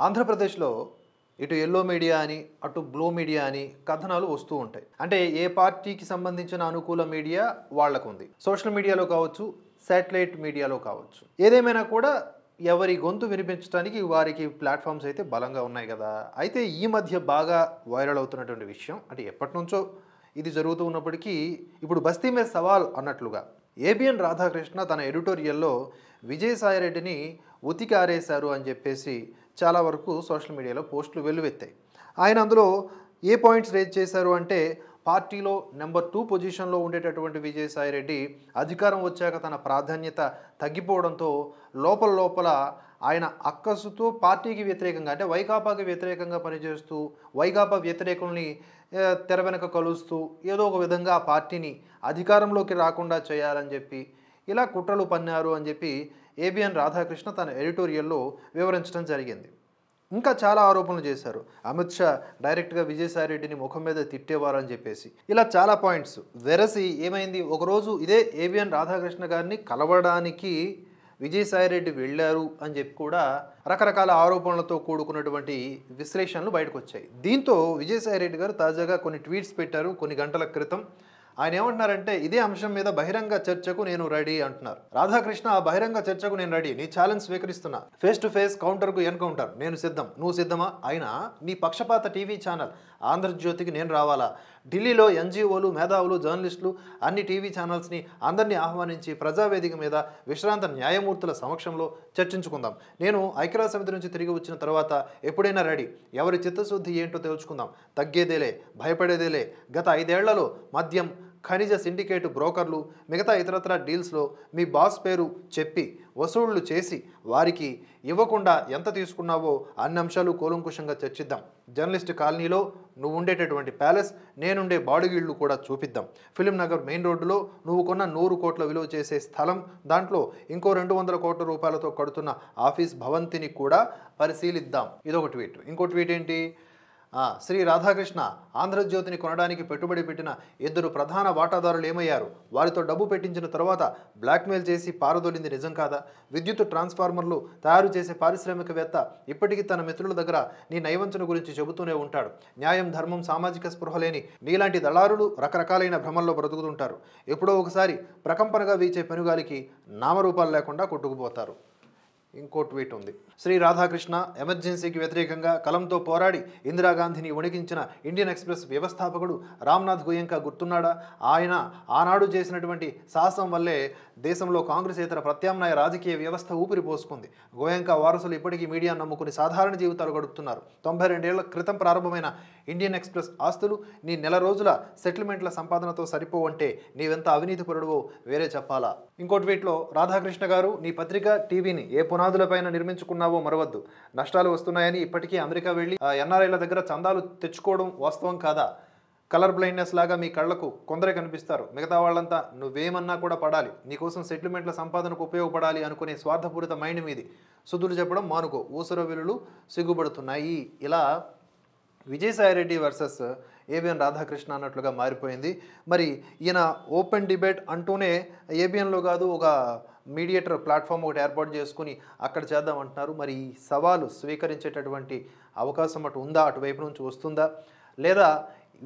ఆంధ్రప్రదేశ్లో ఇటు yellow media అని అటు బ్లూ మీడియా అని కథనాలు వస్తూ ఉంటాయి. అంటే ఏ పార్టీకి సంబంధించిన అనుకూల మీడియా వాళ్ళకు ఉంది. సోషల్ మీడియాలో కావచ్చు, శాటిలైట్ మీడియాలో కావచ్చు. ఏదేమైనా కూడా ఎవరి గొంతు వినిపించడానికి వారికి ప్లాట్ఫామ్స్ అయితే బలంగా ఉన్నాయి కదా. అయితే ఈ మధ్య బాగా వైరల్ అవుతున్నటువంటి విషయం, అంటే ఎప్పటి నుంచో ఇది జరుగుతూ ఉన్నప్పటికీ ఇప్పుడు బస్తీ మీద సవాల్ అన్నట్లుగా ఏబిఎన్ రాధాకృష్ణ తన ఎడిటోరియల్లో విజయసాయిరెడ్డిని ఉతికి ఆరేశారు అని చెప్పేసి చాలా వరకు సోషల్ మీడియాలో పోస్టులు వెల్లువెత్తాయి. ఆయన అందులో ఏ పాయింట్స్ రేజ్ చేశారు అంటే, పార్టీలో నెంబర్ 2 పొజిషన్లో ఉండేటటువంటి విజయసాయిరెడ్డి అధికారం వచ్చాక తన ప్రాధాన్యత తగ్గిపోవడంతో లోపల ఆయన అక్కసుతో పార్టీకి వ్యతిరేకంగా, అంటే వైకాపాకి వ్యతిరేకంగా పనిచేస్తూ వైకాపా వ్యతిరేకుల్ని తెర వెనక కలుస్తూ ఏదో ఒక విధంగా ఆ పార్టీని అధికారంలోకి రాకుండా చేయాలని చెప్పి ఇలా కుట్రలు పన్నారు అని చెప్పి ఏబిఎన్ రాధాకృష్ణ తన ఎడిటోరియల్లో వివరించడం జరిగింది. ఇంకా చాలా ఆరోపణలు చేశారు. అమిత్ షా డైరెక్ట్గా విజయసాయిరెడ్డిని ముఖం మీద తిట్టేవారు అని చెప్పేసి ఇలా చాలా పాయింట్స్ వెరసి ఏమైంది, ఒకరోజు ఇదే ఏబిఎన్ రాధాకృష్ణ గారిని కలవడానికి విజయసాయిరెడ్డి వెళ్ళారు అని చెప్పి కూడా రకరకాల ఆరోపణలతో కూడుకున్నటువంటి విశ్లేషణలు బయటకు వచ్చాయి. దీంతో విజయసాయిరెడ్డి గారు తాజాగా కొన్ని ట్వీట్స్ పెట్టారు కొన్ని గంటల క్రితం. ఆయన ఏమంటున్నారంటే, ఇదే అంశం మీద బహిరంగ చర్చకు నేను రెడీ అంటున్నారు. రాధాకృష్ణ, ఆ బహిరంగ చర్చకు నేను రెడీ, నీ ఛాలెంజ్ స్వీకరిస్తున్నా, ఫేస్ టు ఫేస్, కౌంటర్కు ఎన్కౌంటర్, నేను సిద్ధం, నువ్వు సిద్ధమా? అయినా నీ పక్షపాత టీవీ ఛానల్ ఆంధ్రజ్యోతికి నేను రావాలా? ఢిల్లీలో ఎన్జిఓలు, మేధావులు, జర్నలిస్టులు, అన్ని టీవీ ఛానల్స్ని అందరినీ ఆహ్వానించి ప్రజావేదిక మీద విశ్రాంత న్యాయమూర్తుల సమక్షంలో చర్చించుకుందాం. నేను ఐక్యరాజ్య సమితి నుంచి తిరిగి వచ్చిన తర్వాత ఎప్పుడైనా రెడీ. ఎవరి చిత్తశుద్ధి ఏంటో తెలుసుకుందాం. తగ్గేదేలే, భయపడేదేలే. గత 5 ఏళ్లలో మద్యం, ఖనిజ సిండికేట్ బ్రోకర్లు, మిగతా ఇతరత్ర డీల్స్లో మీ బాస్ పేరు చెప్పి వసూళ్లు చేసి వారికి ఇవ్వకుండా ఎంత తీసుకున్నావో అన్ని అంశాలు కూలంకుషంగా చర్చిద్దాం. జర్నలిస్ట్ కాలనీలో నువ్వు ఉండేటటువంటి ప్యాలెస్, నేనుండే బాడుగిళ్ళు కూడా చూపిద్దాం. ఫిలిం నగర్ మెయిన్ రోడ్డులో నువ్వు కొన్న 100 కోట్ల విలువ చేసే స్థలం, దాంట్లో ఇంకో 200 కోట్ల రూపాయలతో కడుతున్న ఆఫీస్ భవంతిని కూడా పరిశీలిద్దాం. ఇదొక ట్వీట్. ఇంకో ట్వీట్ ఏంటి, శ్రీ రాధాకృష్ణ, ఆంధ్రజ్యోతిని కొనడానికి పెట్టుబడి పెట్టిన 2 ప్రధాన వాటాదారులు ఏమయ్యారు? వారితో డబ్బు పెట్టించిన తర్వాత బ్లాక్మెయిల్ చేసి పారదోలింది నిజం కాదా? విద్యుత్ ట్రాన్స్ఫార్మర్లు తయారు చేసే పారిశ్రామికవేత్త ఇప్పటికీ తన మిత్రుల దగ్గర నీ నైవంచన గురించి చెబుతూనే ఉంటాడు. న్యాయం, ధర్మం, సామాజిక స్పృహ లేని నీలాంటి దళారులు రకరకాలైన భ్రమల్లో బ్రతుకుతుంటారు. ఎప్పుడో ఒకసారి ప్రకంపనగా వీచే పెనుగాలికి నామరూపాలు లేకుండా కొట్టుకుపోతారు. ఇంకో ట్వీట్ ఉంది. శ్రీ రాధాకృష్ణ, ఎమర్జెన్సీకి వ్యతిరేకంగా కలంతో పోరాడి ఇందిరాగాంధీని వణికించిన ఇండియన్ ఎక్స్ప్రెస్ వ్యవస్థాపకుడు రామ్నాథ్ గోయంకా గుర్తున్నాడా? ఆయన ఆనాడు చేసినటువంటి సాహసం వల్లే దేశంలో కాంగ్రెసేతర ప్రత్యామ్నాయ రాజకీయ వ్యవస్థ ఊపిరి పోసుకుంది. గోయంకా వారసులు ఇప్పటికీ మీడియా నమ్ముకుని సాధారణ జీవితాలు గడుపుతున్నారు. 92 ఏళ్ల క్రితం ప్రారంభమైన ఇండియన్ ఎక్స్ప్రెస్ ఆస్తులు నీ నెల రోజుల సెటిల్మెంట్ల సంపాదనతో సరిపోవంటే నీవెంత అవినీతిపరుడువో వేరే చెప్పాలా? ఇంకో ట్వీట్లో రాధాకృష్ణ గారు, నీ పత్రిక, టీవీని ఏ పునాదులపైన నిర్మించుకున్నావో మరవద్దు. నష్టాలు వస్తున్నాయని ఇప్పటికీ అమెరికా వెళ్ళి ఎన్ఆర్ఐల దగ్గర చందాలు తెచ్చుకోవడం వాస్తవం కాదా? కలర్ బ్లైండ్నెస్ లాగా మీ కళ్లకు కొందరే కనిపిస్తారు. మిగతా వాళ్ళంతా నువ్వేమన్నా కూడా పడాలి, నీకోసం సెటిల్మెంట్ల సంపాదనకు ఉపయోగపడాలి అనుకునే స్వార్థపూరిత మైండ్ మీది. సుధులు చెప్పడం మానుకో, ఊసర విలులు సిగ్గుపడుతున్నాయి. ఇలా విజయసాయిరెడ్డి వర్సెస్ ఏబిఎన్ రాధాకృష్ణ అన్నట్లుగా మారిపోయింది. మరి ఈయన ఓపెన్ డిబేట్ అంటూనే ఏబిఎన్లో కాదు, ఒక మీడియేటర్ ప్లాట్ఫామ్ ఒకటి ఏర్పాటు చేసుకుని అక్కడ చేద్దామంటున్నారు. మరి ఈ సవాలు స్వీకరించేటటువంటి అవకాశం అటు ఉందా, అటువైపు నుంచి వస్తుందా, లేదా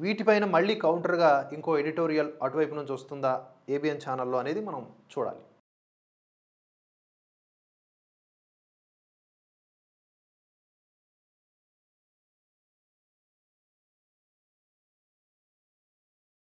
వీటిపైన మళ్ళీ కౌంటర్గా ఇంకో ఎడిటోరియల్ అటువైపు నుంచి వస్తుందా ఏబిఎన్ ఛానల్లో అనేది మనం చూడాలి.